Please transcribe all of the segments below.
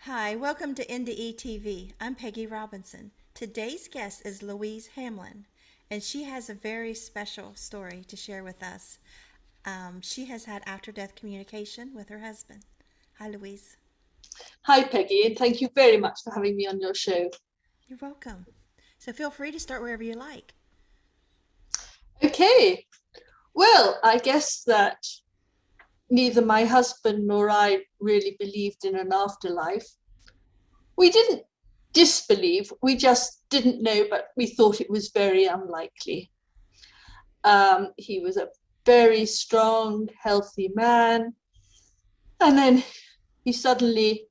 Hi, welcome to NDE TV. I'm Peggy Robinson. Today's guest is Louise Hamlin, and she has a very special story to share with us. She has had after death communication with her husband. Hi, Louise. Hi, Peggy, and thank you very much for having me on your show. You're welcome. So feel free to start wherever you like. Okay, well, I guess that neither my husband nor I really believed in an afterlife. We didn't disbelieve, we just didn't know, but we thought it was very unlikely. He was a very strong, healthy man, and then he suddenly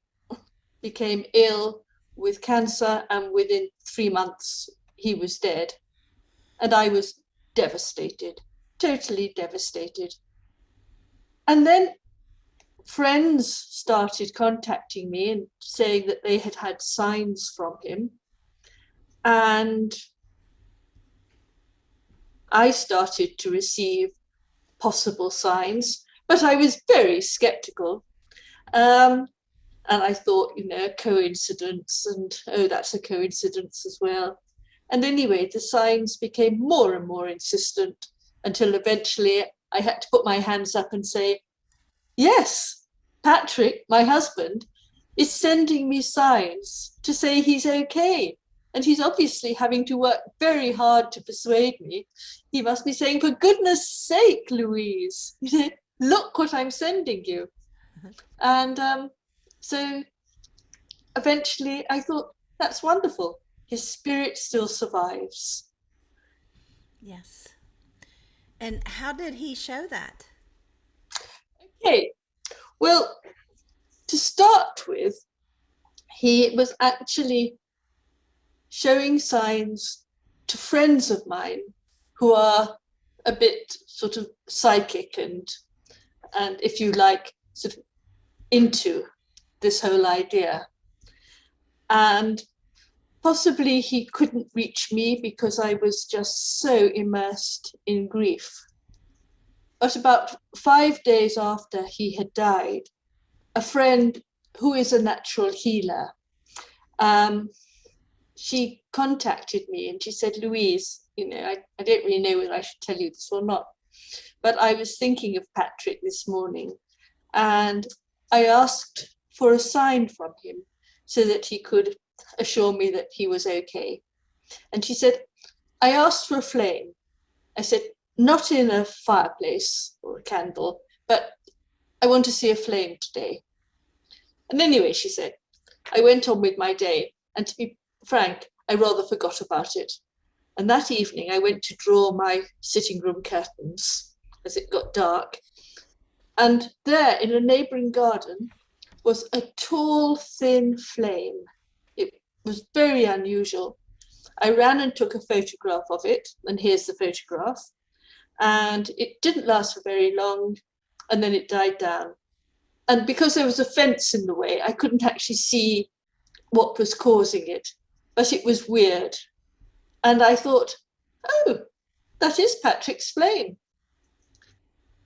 became ill with cancer, and within 3 months, he was dead. And I was devastated, totally devastated. And then friends started contacting me and saying that they had had signs from him. And I started to receive possible signs, but I was very skeptical. Um, and I thought, coincidence, and oh, that's a coincidence as well. And anyway, the signs became more and more insistent until eventually I had to put my hands up and say, yes, Patrick, my husband, is sending me signs to say he's okay. And he's obviously having to work very hard to persuade me. He must be saying, for goodness sake, Louise, look what I'm sending you. And so eventually I thought, that's wonderful. His spirit still survives. Yes. And how did he show that? Okay, well, to start with, he was actually showing signs to friends of mine who are a bit sort of psychic and if you like sort of into this whole idea. And possibly he couldn't reach me because I was just so immersed in grief. But about 5 days after he had died, a friend who is a natural healer, um, she contacted me and she said, Louise, I don't really know whether I should tell you this or not, but I was thinking of Patrick this morning and I asked for a sign from him so that he could assure me that he was okay. And she said, I asked for a flame. I said, not in a fireplace or a candle, but I want to see a flame today. And anyway, she said, I went on with my day. And to be frank, I rather forgot about it. And that evening, I went to draw my sitting room curtains as it got dark. And there, in a neighbouring garden, was a tall, thin flame. It was very unusual. I ran and took a photograph of it, and here's the photograph. And it didn't last for very long, and then it died down. And because there was a fence in the way, I couldn't actually see what was causing it, but it was weird. And I thought, oh, that is Patrick's flame.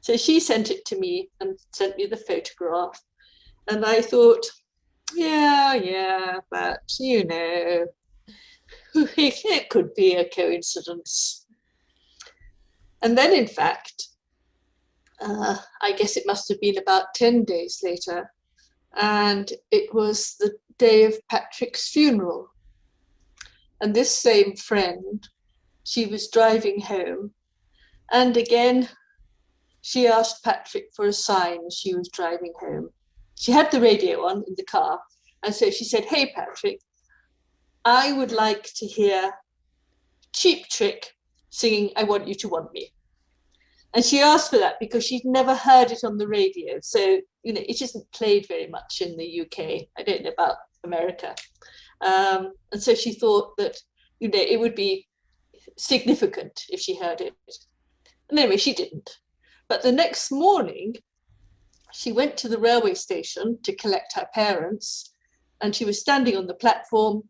So she sent it to me and sent me the photograph. And I thought, yeah, but it could be a coincidence. And then, in fact, I guess it must have been about 10 days later, and it was the day of Patrick's funeral. And this same friend, she was driving home, and again, she asked Patrick for a sign as she was driving home. She had the radio on in the car, and so she said, hey, Patrick, I would like to hear Cheap Trick singing I Want You to Want Me. And she asked for that because she'd never heard it on the radio. So, it isn't played very much in the UK. I don't know about America. And so she thought that, it would be significant if she heard it. And anyway, she didn't. But the next morning, she went to the railway station to collect her parents, and she was standing on the platform,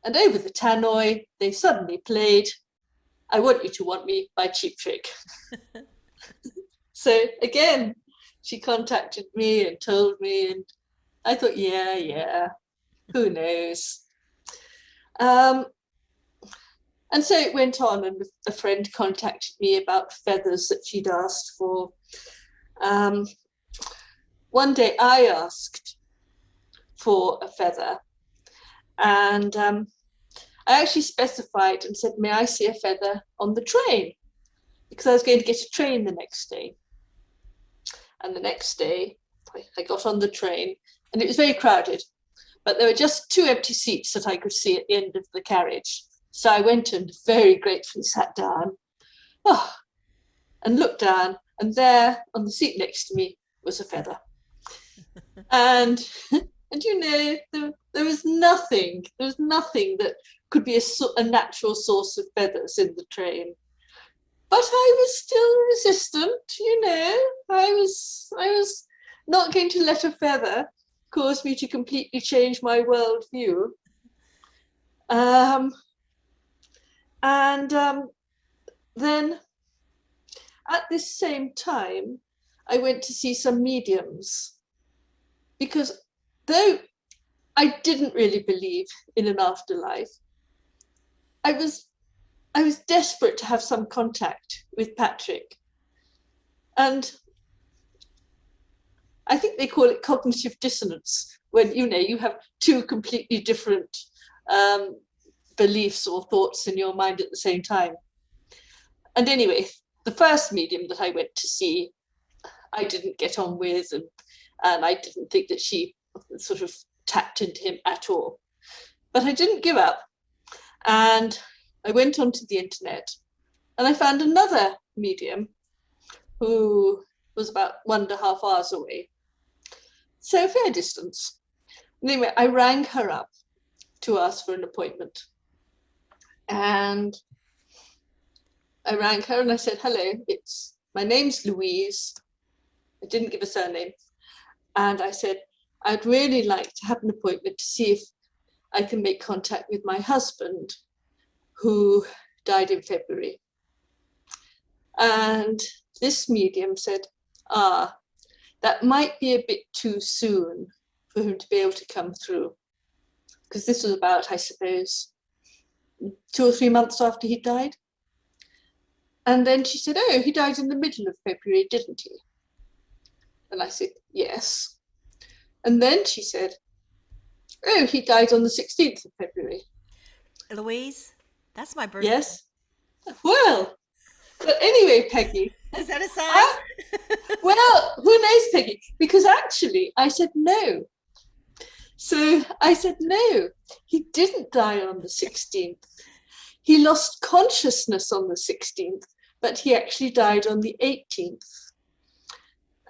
and over the tannoy, they suddenly played I Want You to Want Me by Cheap Trick. So again, she contacted me and told me, and I thought, yeah. Who knows? Um, and so it went on, and a friend contacted me about feathers that she'd asked for. One day I asked for a feather, and I actually specified and said, may I see a feather on the train? Because I was going to get a train the next day. And the next day, I got on the train, and it was very crowded, but there were just 2 empty seats that I could see at the end of the carriage. So I went and very gratefully sat down, and looked down, and there on the seat next to me was a feather. And you know, there was nothing that could be a natural source of feathers in the train. But I was still resistant, you know. I was not going to let a feather cause me to completely change my worldview. Then at this same time, I went to see some mediums, because though I didn't really believe in an afterlife, I was desperate to have some contact with Patrick. And I think they call it cognitive dissonance, when, you know, you have 2 completely different beliefs or thoughts in your mind at the same time. And anyway, the first medium that I went to see, I didn't get on with, and I didn't think that she sort of tapped into him at all. But I didn't give up, and I went onto the internet, and I found another medium who was about 1.5 hours away. So fair distance. Anyway, I rang her up to ask for an appointment. And I rang her and I said, hello, my name's Louise. I didn't give a surname. And I said, I'd really like to have an appointment to see if I can make contact with my husband, who died in February. And this medium said, that might be a bit too soon for him to be able to come through, because this was about, I suppose, 2 or 3 months after he died. And then she said, oh, he died in the middle of February, didn't he? And I said, yes. And then she said, oh, he died on the 16th of February. Louise, that's my birthday. Yes. Well, but anyway, Peggy. Is that a sign? Well, who knows, Peggy? Because actually I said no. So I said, no, he didn't die on the 16th. He lost consciousness on the 16th, but he actually died on the 18th.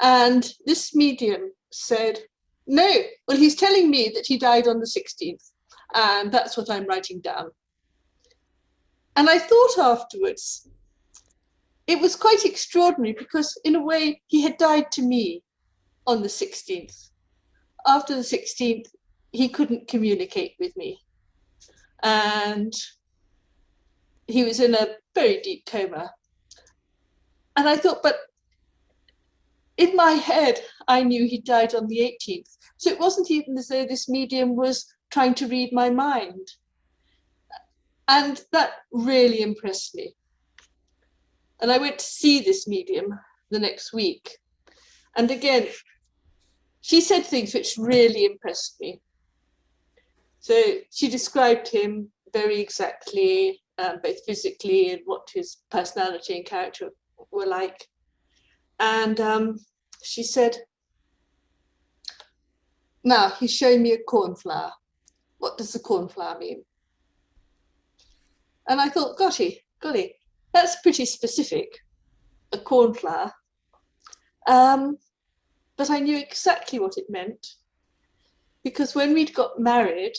And this medium said, no, well, he's telling me that he died on the 16th, and that's what I'm writing down. And I thought afterwards, it was quite extraordinary, because in a way he had died to me on the 16th. After the 16th, he couldn't communicate with me. And he was in a very deep coma. And I thought, but in my head, I knew he died on the 18th. So it wasn't even as though this medium was trying to read my mind. And that really impressed me. And I went to see this medium the next week. And again, she said things which really impressed me. So she described him very exactly, both physically and what his personality and character were like. And she said, now he's showing me a cornflower. What does the cornflower mean? And I thought, golly, that's pretty specific, a cornflower. But I knew exactly what it meant, because when we'd got married,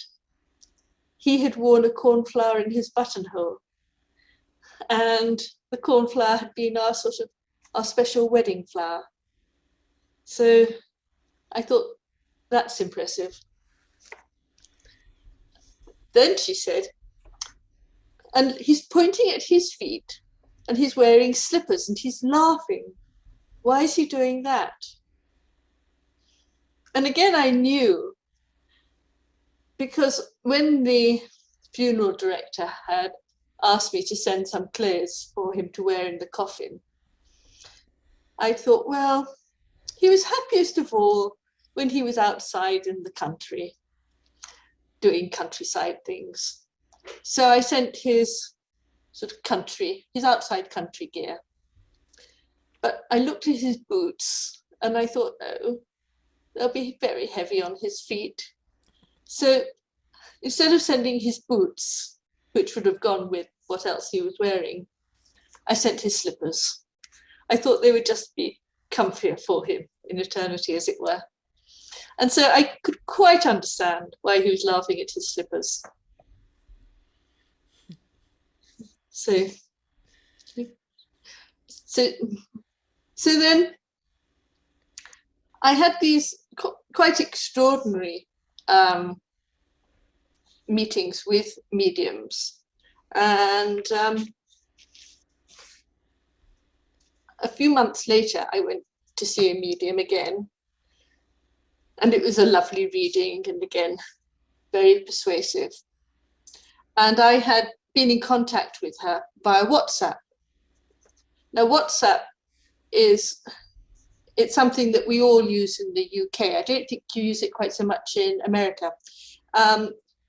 he had worn a cornflower in his buttonhole, and the cornflower had been our special wedding flower. So I thought, that's impressive. Then she said, and he's pointing at his feet, and he's wearing slippers, and he's laughing. Why is he doing that? And again, I knew because when the funeral director had asked me to send some clothes for him to wear in the coffin, I thought, well, he was happiest of all when he was outside in the country, doing countryside things. So I sent his sort of his outside country gear. But I looked at his boots and I thought, no, they'll be very heavy on his feet. So instead of sending his boots, which would have gone with what else he was wearing, I sent his slippers. I thought they would just be comfier for him in eternity, as it were. And so I could quite understand why he was laughing at his slippers. So then I had these quite extraordinary meetings with mediums. And a few months later, I went to see a medium again. And it was a lovely reading, and again, very persuasive. And I had been in contact with her via WhatsApp. Now, WhatsApp it's something that we all use in the UK. I don't think you use it quite so much in America.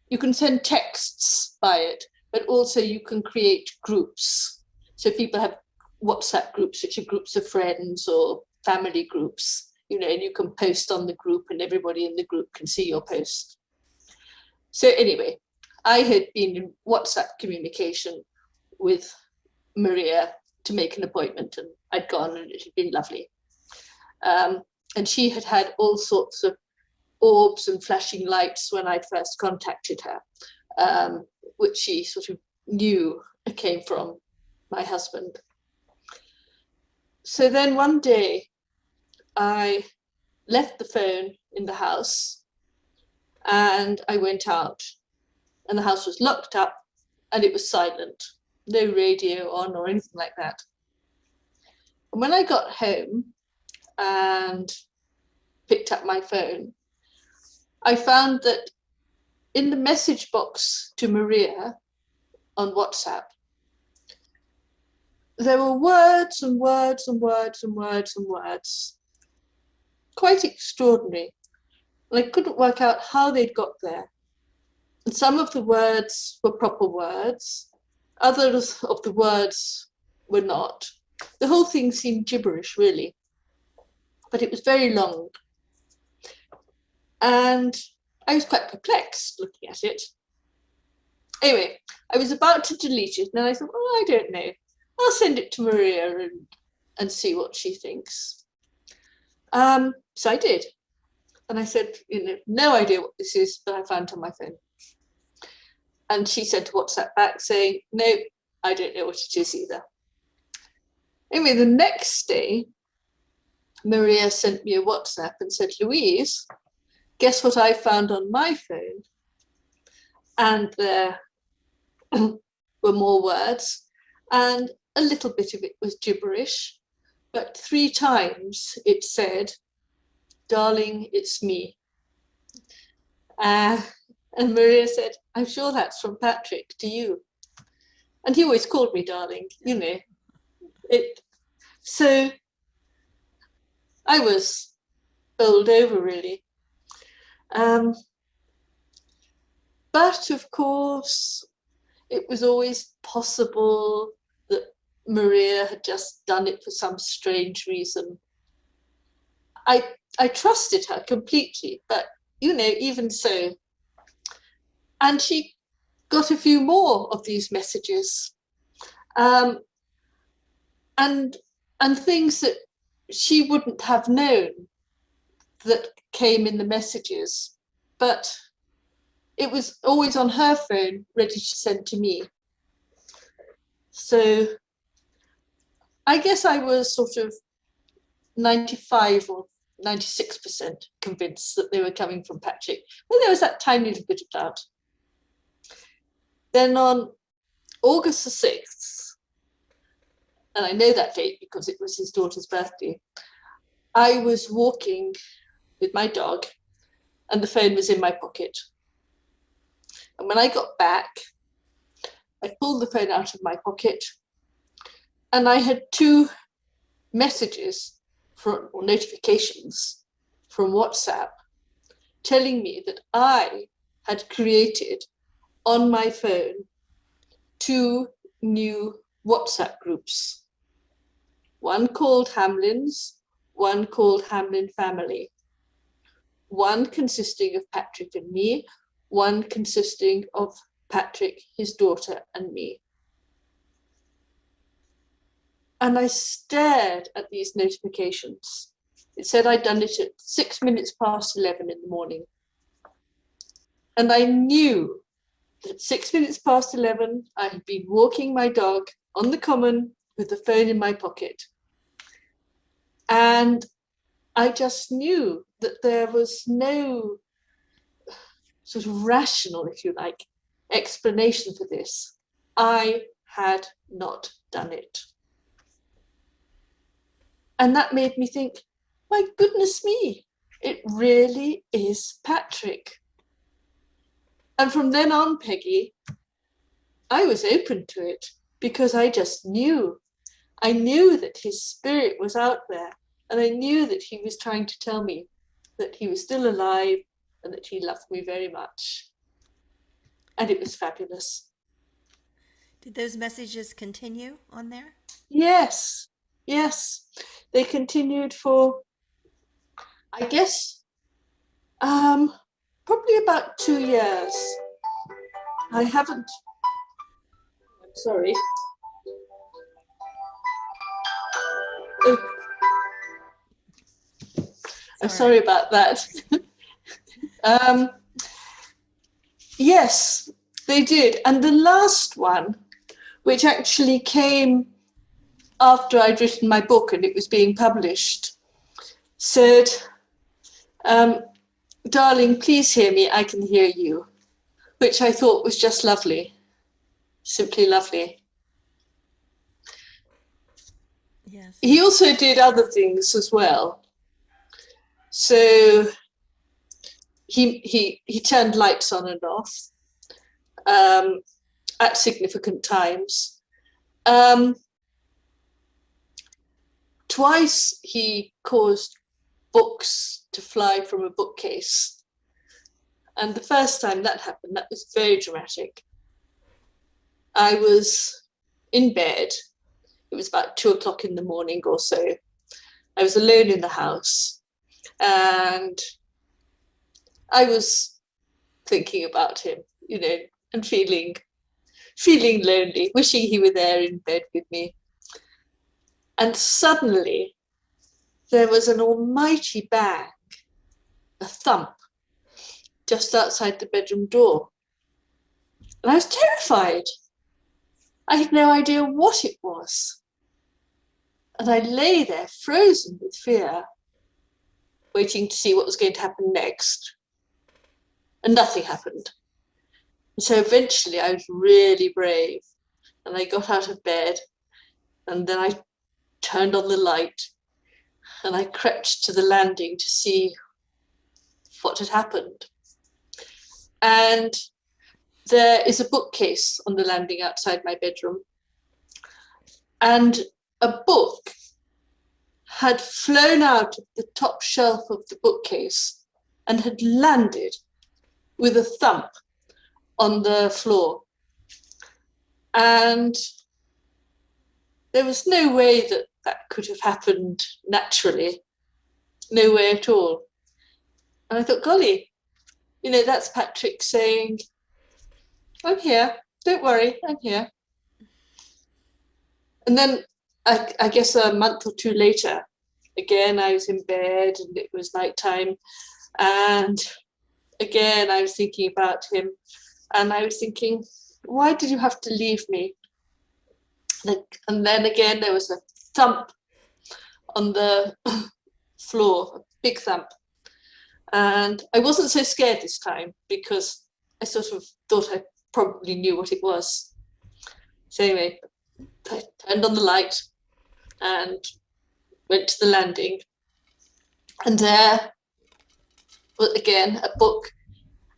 You can send texts by it, but also you can create groups. So people have WhatsApp groups, which are groups of friends or family groups, you know, and you can post on the group and everybody in the group can see your post. So anyway, I had been in WhatsApp communication with Maria to make an appointment, and I'd gone and it had been lovely. And she had had all sorts of orbs and flashing lights when I first contacted her, which she sort of knew came from my husband. So then one day I left the phone in the house and I went out, and the house was locked up and it was silent, no radio on or anything like that. And when I got home and picked up my phone, I found that in the message box to Maria on WhatsApp, there were words and words and words and words and words, quite extraordinary. And I couldn't work out how they'd got there. And some of the words were proper words, others of the words were not. The whole thing seemed gibberish, really, but it was very long. And I was quite perplexed looking at it. Anyway, I was about to delete it, and then I thought, oh, I don't know. I'll send it to Maria and see what she thinks. So I did. And I said, you know, no idea what this is, but I found it on my phone. And she sent a WhatsApp back saying, no, I don't know what it is either. Anyway, the next day, Maria sent me a WhatsApp and said, Louise, guess what I found on my phone? And there were more words, and a little bit of it was gibberish, but 3 times it said, darling, it's me. And Maria said, I'm sure that's from Patrick to you. And he always called me darling, you know. So I was bowled over, really. But of course, it was always possible that Maria had just done it for some strange reason. I trusted her completely, but, you know, even so. And she got a few more of these messages, and things that she wouldn't have known that came in the messages, but it was always on her phone, ready to send to me. So I guess I was sort of 95 or 96% convinced that they were coming from Patrick. But there was that tiny little bit of doubt. Then on August the 6th, and I know that date because it was his daughter's birthday, I was walking with my dog and the phone was in my pocket. And when I got back, I pulled the phone out of my pocket and I had 2 messages or notifications from WhatsApp telling me that I had created on my phone 2 new WhatsApp groups. One called Hamlin's, one called Hamlin Family. One consisting of Patrick and me, one consisting of Patrick, his daughter, and me. And I stared at these notifications. It said I'd done it at 6 minutes past 11 in the morning. And I knew that at 6 minutes past 11, I had been walking my dog on the common with the phone in my pocket. And I just knew that there was no sort of rational, if you like, explanation for this. I had not done it. And that made me think, my goodness me, it really is Patrick. And from then on, Peggy, I was open to it because I just knew. I knew that his spirit was out there, and I knew that he was trying to tell me that he was still alive and that he loved me very much. And it was fabulous. Did those messages continue on there? Yes, yes. They continued for, I guess, probably about 2 years. I haven't, I'm sorry. Oh, I'm sorry about that. Yes, they did. And the last one, which actually came after I'd written my book and it was being published, said, darling, please hear me, I can hear you, which I thought was just lovely, simply lovely. Yes. He also did other things as well. So he turned lights on and off at significant times. Twice he caused books to fly from a bookcase. And the first time that happened, that was very dramatic. I was in bed. It was about 2 o'clock in the morning or so. I was alone in the house and I was thinking about him, you know, and feeling lonely, wishing he were there in bed with me. And suddenly there was an almighty bang, a thump, just outside the bedroom door. And I was terrified. I had no idea what it was. And I lay there frozen with fear, waiting to see what was going to happen next. And nothing happened. And so eventually I was really brave and I got out of bed and then I turned on the light and I crept to the landing to see what had happened. And there is a bookcase on the landing outside my bedroom. And a book had flown out of the top shelf of the bookcase and had landed with a thump on the floor. And there was no way that that could have happened naturally. No way at all. And I thought, golly, you know, that's Patrick saying, I'm here, don't worry, I'm here. And then I guess a month or 2 later, again, I was in bed and it was nighttime. And again, I was thinking about him. And I was thinking, why did you have to leave me? And then again, there was a thump on the floor, a big thump. And I wasn't so scared this time because I sort of thought I probably knew what it was. So anyway, I turned on the light and went to the landing. And there, well, again, a book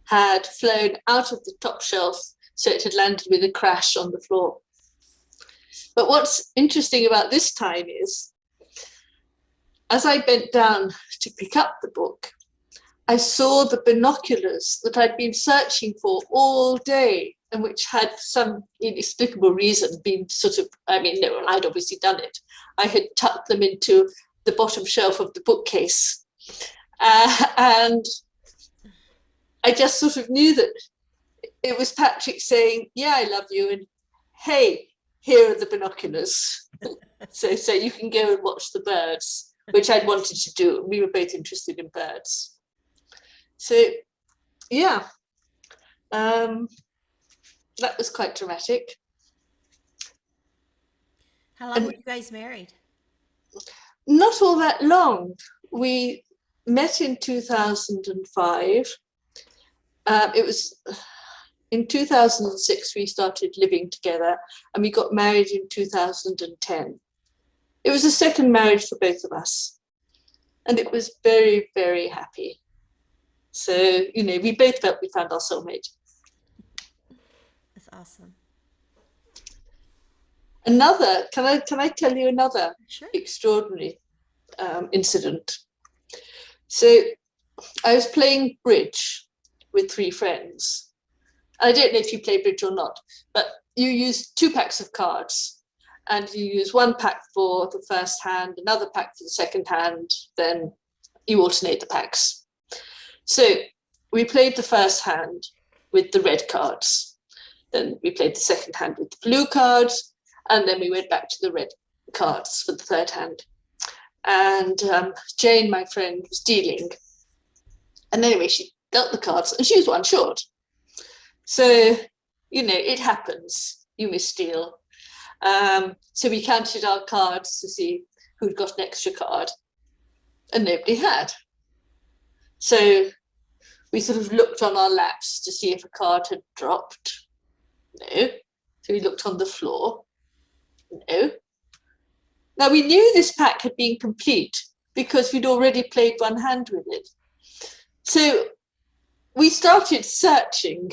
had flown out of the top shelf, so it had landed with a crash on the floor. But what's interesting about this time is, as I bent down to pick up the book, I saw the binoculars that I'd been searching for all day, and which had, for some inexplicable reason, been sort of, no, I'd obviously done it. I had tucked them into the bottom shelf of the bookcase. And I just sort of knew that it was Patrick saying, yeah, I love you, and hey, here are the binoculars. so you can go and watch the birds, which I'd wanted to do. We were both interested in birds. So, yeah, that was quite dramatic. How long were you guys married? Not all that long. We met in 2005. It was in 2006 we started living together, and we got married in 2010. It was a second marriage for both of us, and it was very, very happy. So, we both felt we found our soulmate. That's awesome. Another, can I tell you another Sure. extraordinary incident? So I was playing bridge with 3 friends. I don't know if you play bridge or not, but you use 2 packs of cards, and you use 1 pack for the first hand, another pack for the second hand, then you alternate the packs. So we played the first hand with the red cards, then we played the second hand with the blue cards, and then we went back to the red cards for the third hand. And Jane, my friend, was dealing. And anyway, she dealt the cards, and she was 1 short. So, it happens. You misdeal. So we counted our cards to see who'd got an extra card, and nobody had. So we sort of looked on our laps to see if a card had dropped. No. So we looked on the floor. No. Now, we knew this pack had been complete because we'd already played 1 hand with it. So we started searching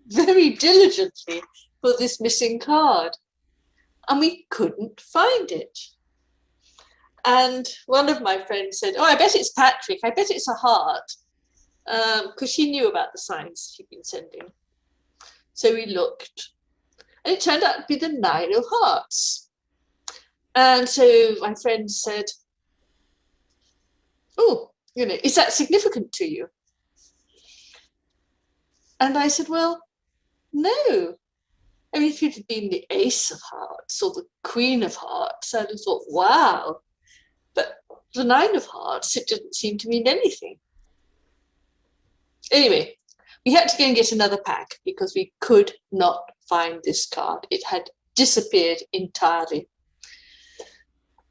very diligently for this missing card, and we couldn't find it. And one of my friends said, oh, I bet it's Patrick. I bet it's a heart, because she knew about the signs she'd been sending. So we looked, and it turned out to be the 9 of hearts. And so my friend said, oh, is that significant to you? And I said, well, no. If it had been the Ace of Hearts or the Queen of Hearts, I'd have thought, wow. But the 9 of Hearts, it didn't seem to mean anything. Anyway, we had to go and get another pack because we could not find this card. It had disappeared entirely.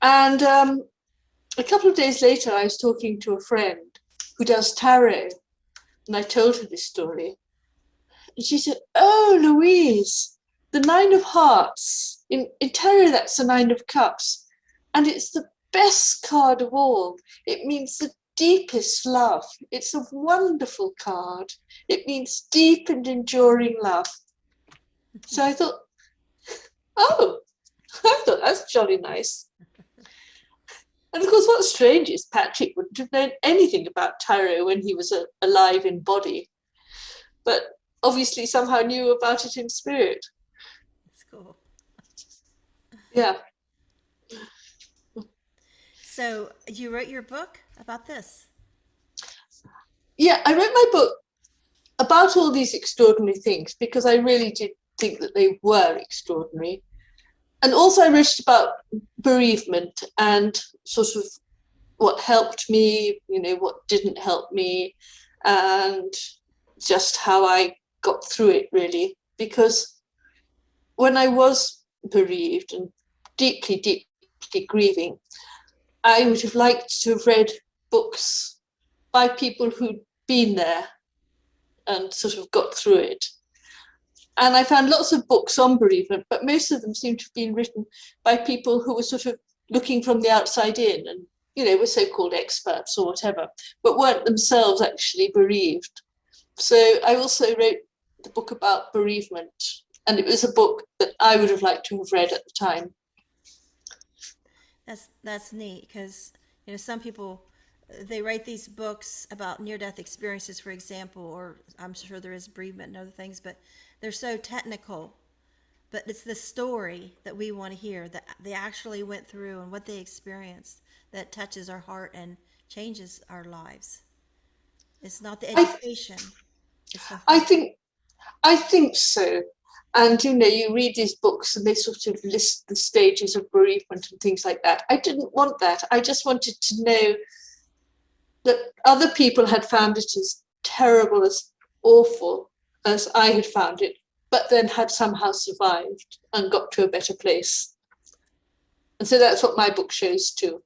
And a couple of days later, I was talking to a friend who does tarot, and I told her this story. And she said, oh, Louise, the 9 of Hearts. In tarot, that's the 9 of Cups. And it's the best card of all. It means the deepest love. It's a wonderful card. It means deep and enduring love. So I thought, that's jolly nice. And of course, what's strange is Patrick wouldn't have known anything about tarot when he was alive in body, but obviously somehow knew about it in spirit. That's cool. Yeah. So you wrote your book about this? Yeah, I wrote my book about all these extraordinary things because I really did think that they were extraordinary. And also I wrote about bereavement and sort of what helped me, what didn't help me, and just how I got through it, really. Because when I was bereaved and deeply, deeply grieving, I would have liked to have read books by people who'd been there and sort of got through it. And I found lots of books on bereavement, but most of them seemed to have been written by people who were sort of looking from the outside in and, were so-called experts or whatever, but weren't themselves actually bereaved. So I also wrote the book about bereavement, and it was a book that I would have liked to have read at the time. That's neat because some people they write these books about near death experiences, for example, or I'm sure there is bereavement and other things, but they're so technical. But it's the story that we want to hear that they actually went through and what they experienced that touches our heart and changes our lives. It's not the I education; it's the I heart. think I think so. And you read these books and they sort of list the stages of bereavement and things like that. I didn't want that. I just wanted to know that other people had found it as terrible, as awful as I had found it, but then had somehow survived and got to a better place. And so that's what my book shows too.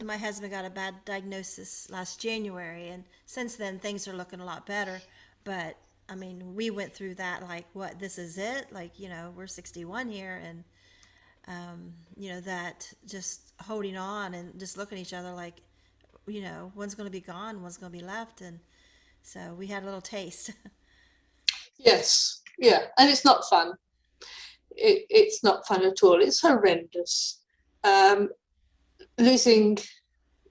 My husband got a bad diagnosis last January, and since then things are looking a lot better. But I mean, we went through that like, what, this is it? Like, we're 61 here, and that just holding on and just looking at each other like, one's going to be gone, one's going to be left, and so we had a little taste. Yes, yeah, and it's not fun. It's not fun at all. It's horrendous. Um, Losing,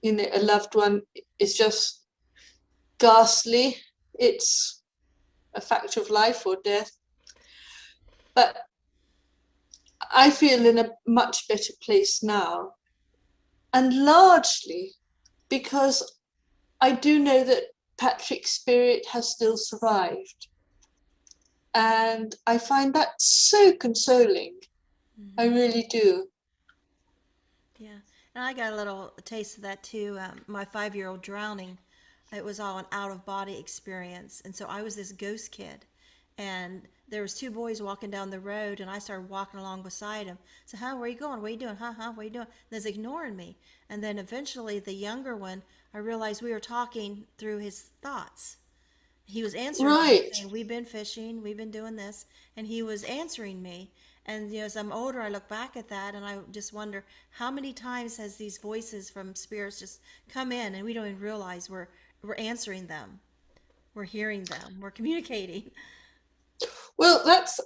a loved one is just ghastly. It's a fact of life or death. But I feel in a much better place now, and largely because I do know that Patrick's spirit has still survived. And I find that so consoling. I Hmm. really do. Yeah, and I got a little taste of that too. My 5-year old drowning, it was all an out of body experience, and so I was this ghost kid, and there was two boys walking down the road, and I started walking along beside them. So, huh, where you going? What are you doing? Huh? What are you doing? And they're ignoring me, and then eventually the younger one, I realized we were talking through his thoughts. He was answering me, Right, saying, "We've been fishing, we've been doing this," and he was answering me. And as I'm older, I look back at that and I just wonder how many times has these voices from spirits just come in and we don't even realize we're answering them, we're hearing them, we're communicating. well, that's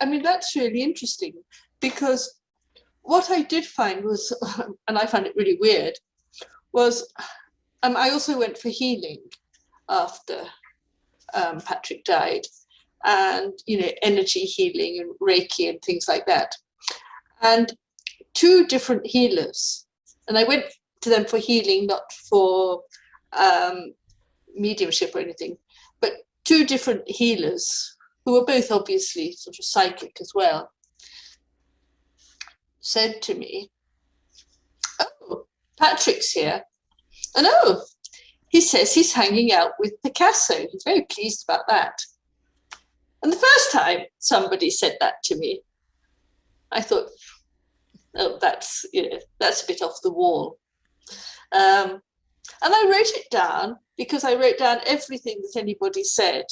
really interesting because what I did find was, and I found it really weird, was I also went for healing after Patrick died, and energy healing and Reiki and things like that. And two different healers, and I went to them for healing, not for um, mediumship or anything, but two different healers who were both obviously sort of psychic as well, said to me, "Oh, Patrick's here, and oh, he says he's hanging out with Picasso. He's very pleased about that." And the first time somebody said that to me, I thought, "Oh, that's a bit off the wall." Um, and I wrote it down because I wrote down everything that anybody said,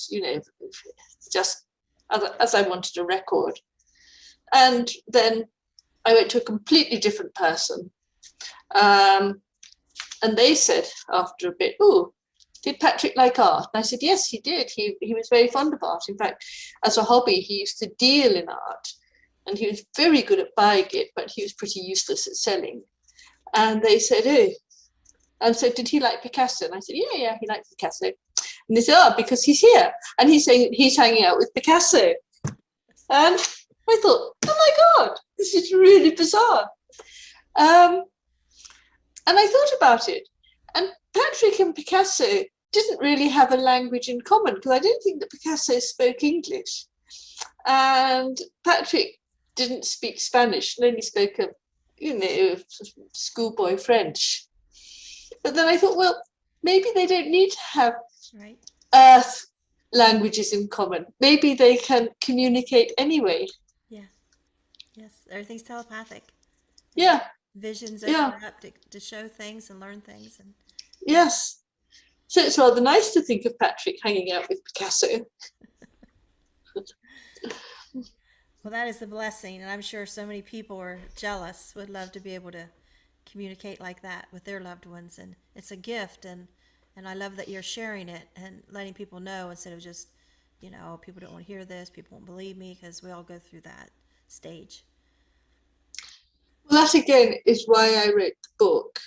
just as I wanted a record. And then I went to a completely different person. Um, and they said after a bit, "Oh, did Patrick like art?" And I said, "Yes, he did. He was very fond of art. In fact, as a hobby, he used to deal in art. And he was very good at buying it, but he was pretty useless at selling." And they said, "Oh," and so, "Did he like Picasso?" And I said, "Yeah, he likes Picasso." And they said, "Oh, because he's here." And he's saying he's hanging out with Picasso. And I thought, "Oh my God, this is really bizarre." Um, and I thought about it. And Patrick and Picasso didn't really have a language in common because I don't think that Picasso spoke English. And Patrick didn't speak Spanish and only spoke schoolboy French. But then I thought, well, maybe they don't need to have Right? Earth languages in common. Maybe they can communicate anyway. Yeah. Yes. Everything's telepathic. And Yeah, visions yeah, open up to show things and learn things. And yeah. yes. So it's rather nice to think of Patrick hanging out with Picasso. Well, that is the blessing, and I'm sure so many people are jealous, would love to be able to communicate like that with their loved ones, and it's a gift, and And I love that you're sharing it and letting people know instead of just, people don't want to hear this, people won't believe me, because we all go through that stage. Well, that again is why I wrote the book,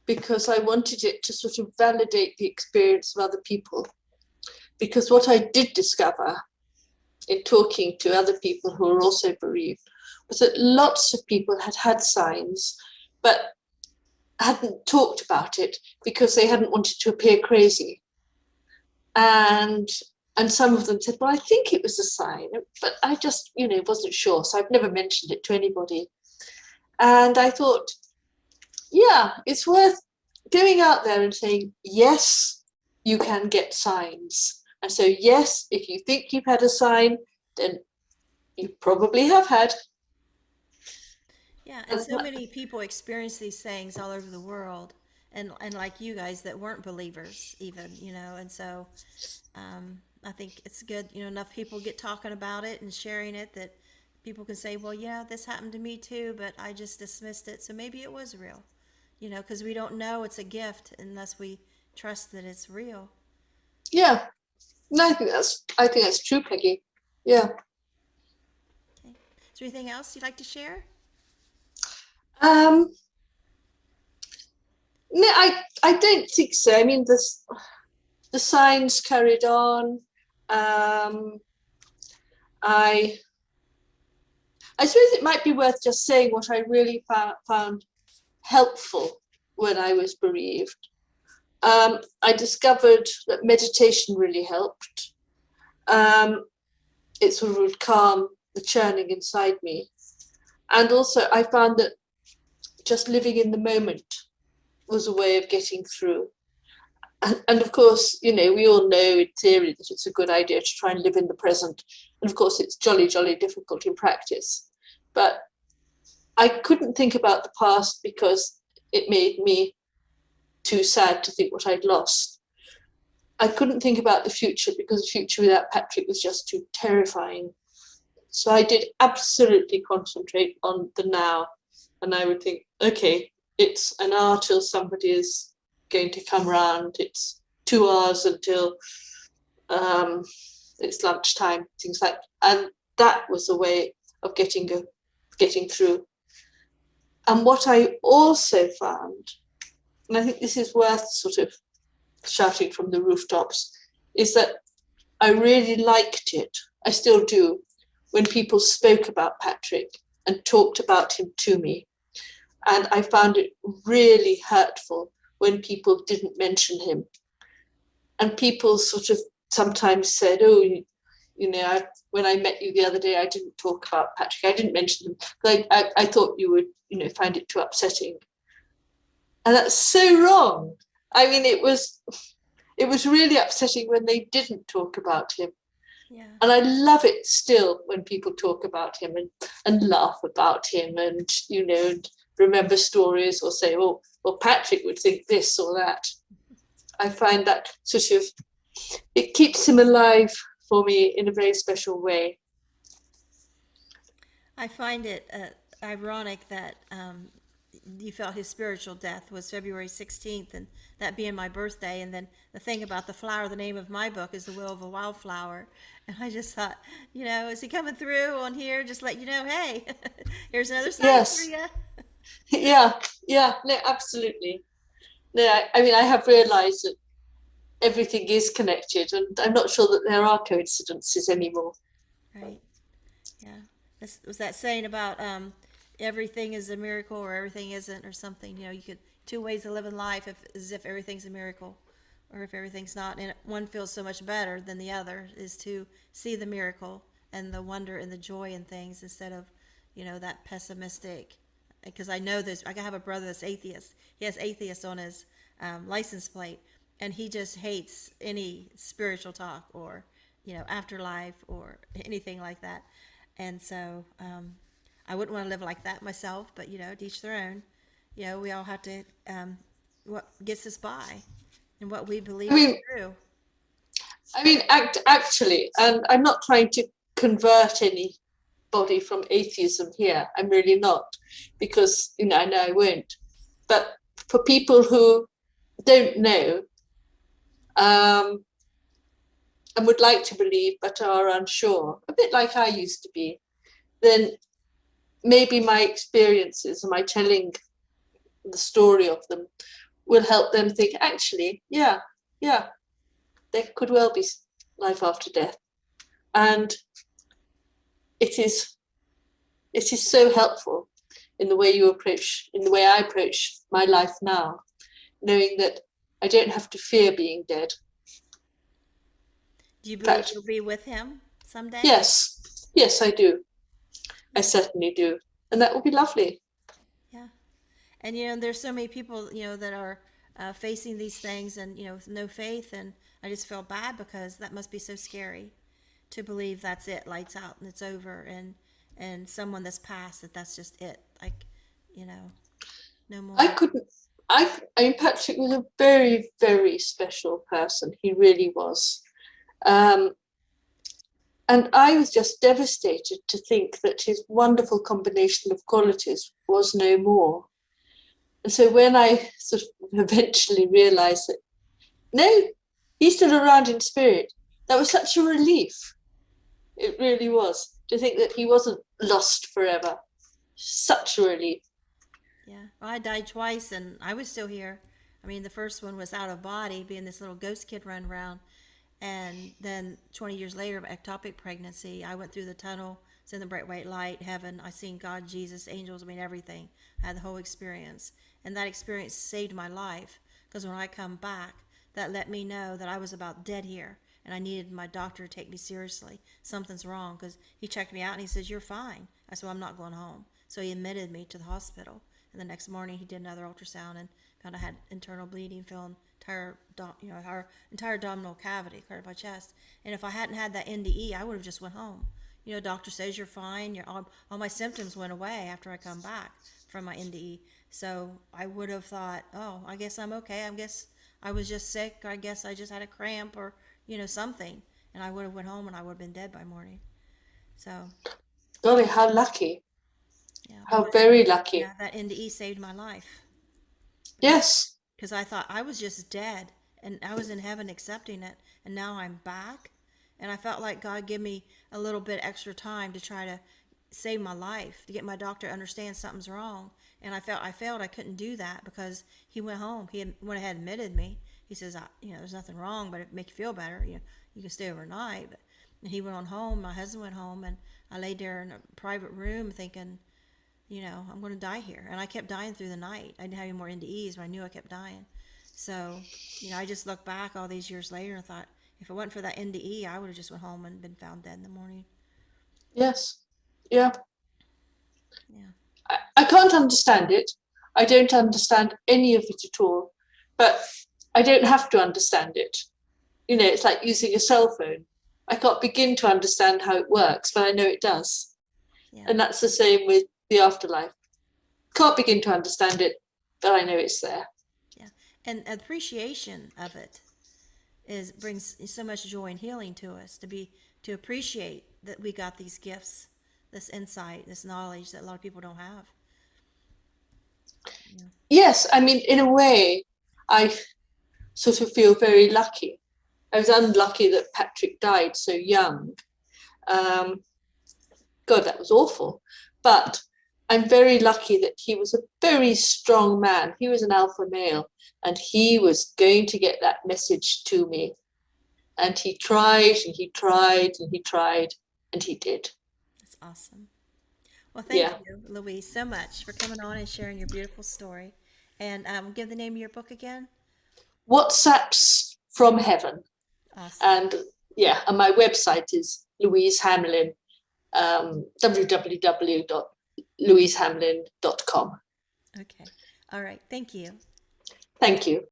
because I wanted it to sort of validate the experience of other people. Because what I did discover in talking to other people who were also bereaved was that lots of people had had signs, but hadn't talked about it because they hadn't wanted to appear crazy. And some of them said, well, I think it was a sign, but I just, wasn't sure. So I've never mentioned it to anybody. And I thought, yeah, it's worth going out there and saying, yes, you can get signs. And so, yes, if you think you've had a sign, then you probably have had. Yeah, and so many people experience these things all over the world, and like you guys that weren't believers even, and so I think it's good, enough people get talking about it and sharing it that people can say, well, yeah, this happened to me too, but I just dismissed it, so maybe it was real, because we don't know it's a gift unless we trust that it's real. Yeah, no, I think that's true, Peggy. Yeah. Okay. Is there anything else you'd like to share? Um, no, I don't think so. I mean, the signs carried on. Um, I I suppose it might be worth just saying what I really found helpful when I was bereaved. I discovered that meditation really helped. Um, it sort of would calm the churning inside me. And also, I found that just living in the moment was a way of getting through. And of course, we all know in theory that it's a good idea to try and live in the present. And of course, it's jolly, jolly difficult in practice. But I couldn't think about the past because it made me too sad to think what I'd lost. I couldn't think about the future because the future without Patrick was just too terrifying. So I did absolutely concentrate on the now. And I would think, okay, it's an hour till somebody is going to come round. It's 2 hours until um, it's lunchtime, things like that. And that was a way of getting through. And what I also found, and I think this is worth sort of shouting from the rooftops, is that I really liked it. I still do, when people spoke about Patrick and talked about him to me. And I found it really hurtful when people didn't mention him. And people sort of sometimes said, oh, when I met you the other day, I didn't talk about Patrick. I didn't mention him. I thought you would, find it too upsetting. And that's so wrong. I mean, it was really upsetting when they didn't talk about him. Yeah. And I love it still when people talk about him and laugh about him and, and remember stories or say, oh, well, Patrick would think this or that. I find that sort of, it keeps him alive for me in a very special way. I find it ironic that you felt his spiritual death was February 16th, and that being my birthday. And then the thing about the flower, the name of my book is The Will of a Wildflower. And I just thought, is he coming through on here? Just let you know, hey, here's another sign for Yes. you. Yeah. Yeah. No, absolutely. No, I mean, I have realized that everything is connected, and I'm not sure that there are coincidences anymore. Right. Yeah. This was that saying about everything is a miracle or everything isn't or something. You could two ways of living life as if everything's a miracle or if everything's not. And one feels so much better than the other is to see the miracle and the wonder and the joy in things instead of, that pessimistic. Because I know this, I have a brother that's atheist. He has atheist on his license plate, and he just hates any spiritual talk or, afterlife or anything like that. And so I wouldn't want to live like that myself, but to each their own. We all have to what gets us by and what we I believe is mean, true. actually, and I'm not trying to convert anybody from atheism here. I'm really not, because I know I won't. But for people who don't know, and would like to believe but are unsure, a bit like I used to be, then maybe my experiences and my telling the story of them will help them think, actually, yeah, there could well be life after death. And it is so helpful in the way I approach my life now, knowing that I don't have to fear being dead. Do you In believe fact, you'll be with him someday? yes, I do. I certainly do. And that would be lovely. Yeah. And there's so many people that are facing these things, and with no faith, and I just feel bad because that must be so scary to believe that's it, lights out, and it's over, and someone that's passed, that's just it, like, you know no I more. couldn't, I mean, Patrick was a very, very special person. He really was. Um, and I was just devastated to think that his wonderful combination of qualities was no more. And so when I sort of eventually realized that, no, he's still around in spirit, that was such a relief. It really was, to think that he wasn't lost forever. Such a relief. Yeah, well, I died twice and I was still here. I mean, the first one was out of body, being this little ghost kid running around. And then 20 years later, ectopic pregnancy, I went through the tunnel. It's in the bright white light, heaven. I seen God, Jesus, angels, I mean, everything. I had the whole experience. And that experience saved my life, because when I come back, that let me know that I was about dead here. And I needed my doctor to take me seriously. Something's wrong, because he checked me out and he says, "You're fine." I said, "Well, I'm not going home." So he admitted me to the hospital. And the next morning, he did another ultrasound and found I had internal bleeding, filling our entire abdominal cavity, part of my chest. And if I hadn't had that NDE, I would have just went home. Doctor says you're fine. All my symptoms went away after I come back from my NDE. So I would have thought, oh, I guess I'm okay. I guess I was just sick, or I guess I just had a cramp, or something. And I would have went home and I would have been dead by morning. So Golly, how lucky. yeah, but How very lucky. yeah, that NDE saved my life, Yes. because I thought I was just dead and I was in heaven accepting it, and now I'm back. And I felt like God gave me a little bit extra time to try to save my life, to get my doctor to understand something's wrong. And I failed. I couldn't do that because he went home. Went ahead and admitted me. He says, there's nothing wrong, but it make you feel better. You can stay overnight. And he went on home. My husband went home, and I laid there in a private room thinking, I'm going to die here. And I kept dying through the night. I didn't have any more NDEs, but I knew I kept dying. So, I just look back all these years later and thought, if it wasn't for that NDE, I would have just went home and been found dead in the morning. Yes. Yeah. Yeah. I can't understand it. I don't understand any of it at all. But I don't have to understand it. It's like using a cell phone. I can't begin to understand how it works, but I know it does. Yeah. And that's the same with the afterlife. Can't begin to understand it, but I know it's there. Yeah. And appreciation of it brings so much joy and healing to us, to appreciate that we got these gifts, this insight, this knowledge that a lot of people don't have. Yeah. Yes, I mean, in a way, I sort of feel very lucky. I was unlucky that Patrick died so young. Um, God, that was awful. But I'm very lucky that he was a very strong man. He was an alpha male, and he was going to get that message to me. And he tried, and he tried, and he tried, and he did. That's awesome. Well, thank Yeah. you, Louise, so much for coming on and sharing your beautiful story. And give the name of your book again. WhatsApps from Heaven. Awesome. And yeah, and my website is Louise Hamlin, www.louisehamlin.com. Okay. All right. Thank you. Thank you.